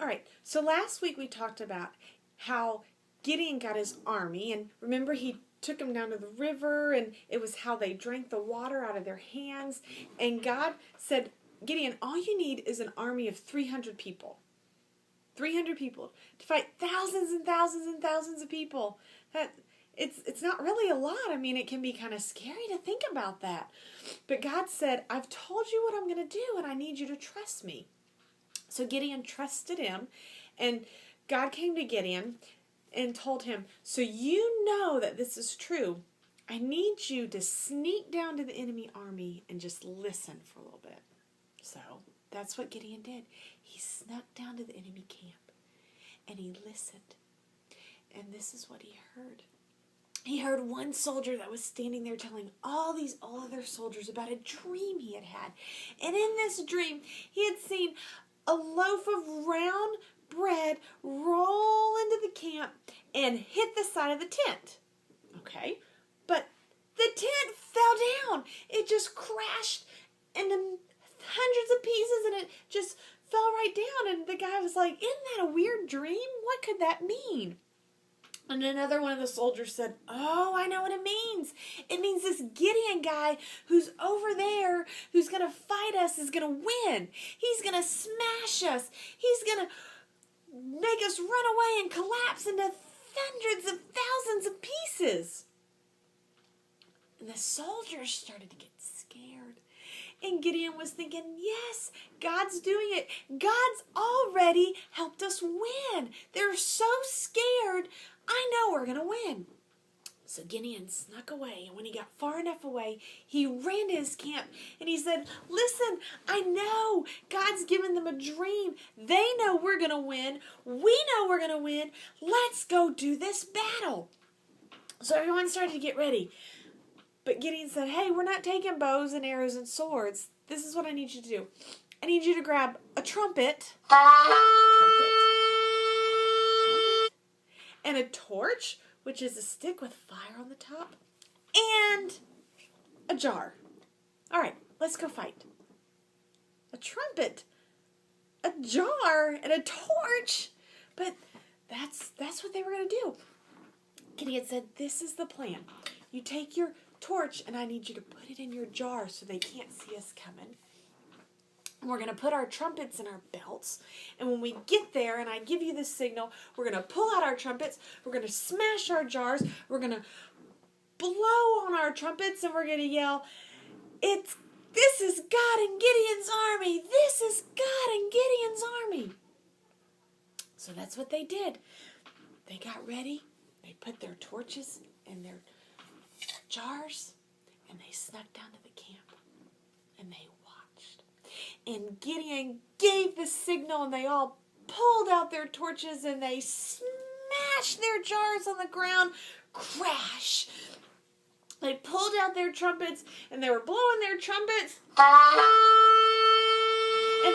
All right, so last week we talked about how Gideon got his army, and remember he took them down to the river, and it was how they drank the water out of their hands, and God said, Gideon, all you need is an army of 300 people. 300 people to fight thousands and thousands and thousands of people. It's not really a lot. I mean, it can be kind of scary to think about that. But God said, I've told you what I'm going to do, and I need you to trust me. So Gideon trusted him, and God came to Gideon and told him, so you know that this is true. I need you to sneak down to the enemy army and just listen for a little bit. So that's what Gideon did. He snuck down to the enemy camp, and he listened. And this is what he heard. He heard one soldier that was standing there telling all these other soldiers about a dream he had had. And in this dream, he had seen a loaf of round bread roll into the camp and hit the side of the tent. Okay? But the tent fell down. It just crashed into hundreds of pieces, and it just fell right down. And the guy was like, isn't that a weird dream? What could that mean? And another one of the soldiers said, oh, I know what it means. It means this Gideon guy who's over there, who's going to fight us, is going to win. He's going to smash us. He's going to make us run away and collapse into hundreds of thousands of pieces. And the soldiers started to get scared. And Gideon was thinking, yes, God's doing it. God's already helped us win. They're so scared. I know we're going to win. So Gideon snuck away, and when he got far enough away, he ran to his camp, and he said, listen, I know God's given them a dream. They know we're going to win. We know we're going to win. Let's go do this battle. So everyone started to get ready. But Gideon said, hey, we're not taking bows and arrows and swords. This is what I need you to do. I need you to grab a trumpet. And a torch, which is a stick with fire on the top, and a jar. All right, let's go fight. A trumpet, a jar, and a torch. But that's what they were going to do. Gideon said, this is the plan. You take your torch, and I need you to put it in your jar so they can't see us coming. We're going to put our trumpets in our belts, and when we get there and I give you the signal, we're going to pull out our trumpets, we're going to smash our jars, we're going to blow on our trumpets, and we're going to yell, this is God and Gideon's army! This is God and Gideon's army! So that's what they did. They got ready, they put their torches in their jars, and they snuck down to the camp, and they watched. And Gideon gave the signal, and they all pulled out their torches, and they smashed their jars on the ground. Crash! They pulled out their trumpets, and they were blowing their trumpets, and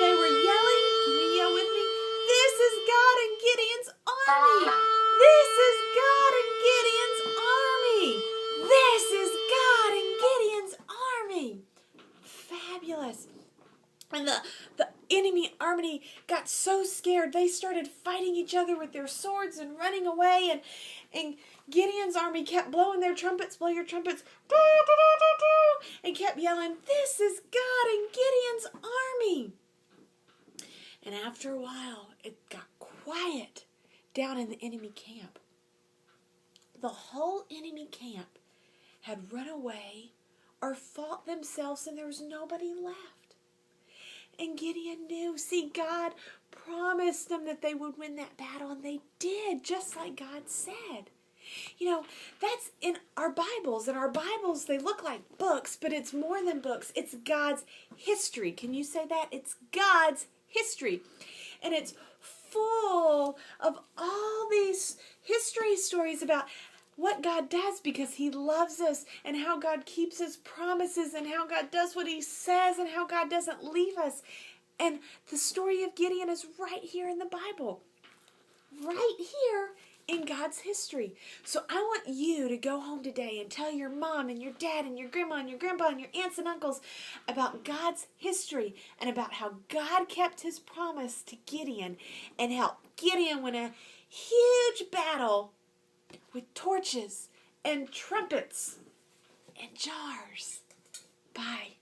they were yelling. Can you yell with me? This is God and Gideon's army! This is God and Gideon's army! This is God and Gideon's army! Fabulous. And the enemy army got so scared, they started fighting each other with their swords and running away. And Gideon's army kept blowing their trumpets, blow your trumpets, and kept yelling, this is God and Gideon's army. And after a while, it got quiet down in the enemy camp. The whole enemy camp had run away or fought themselves, and there was nobody left. And Gideon knew. See, God promised them that they would win that battle, and they did, just like God said. You know, that's in our Bibles. In our Bibles, they look like books, but it's more than books. It's God's history. Can you say that? It's God's history. And it's full of all these history stories about what God does because He loves us, and how God keeps His promises, and how God does what He says, and how God doesn't leave us. And the story of Gideon is right here in the Bible. Right here in God's history. So I want you to go home today and tell your mom and your dad and your grandma and your grandpa and your aunts and uncles about God's history and about how God kept his promise to Gideon and how Gideon won a huge battle with torches and trumpets and jars. Bye.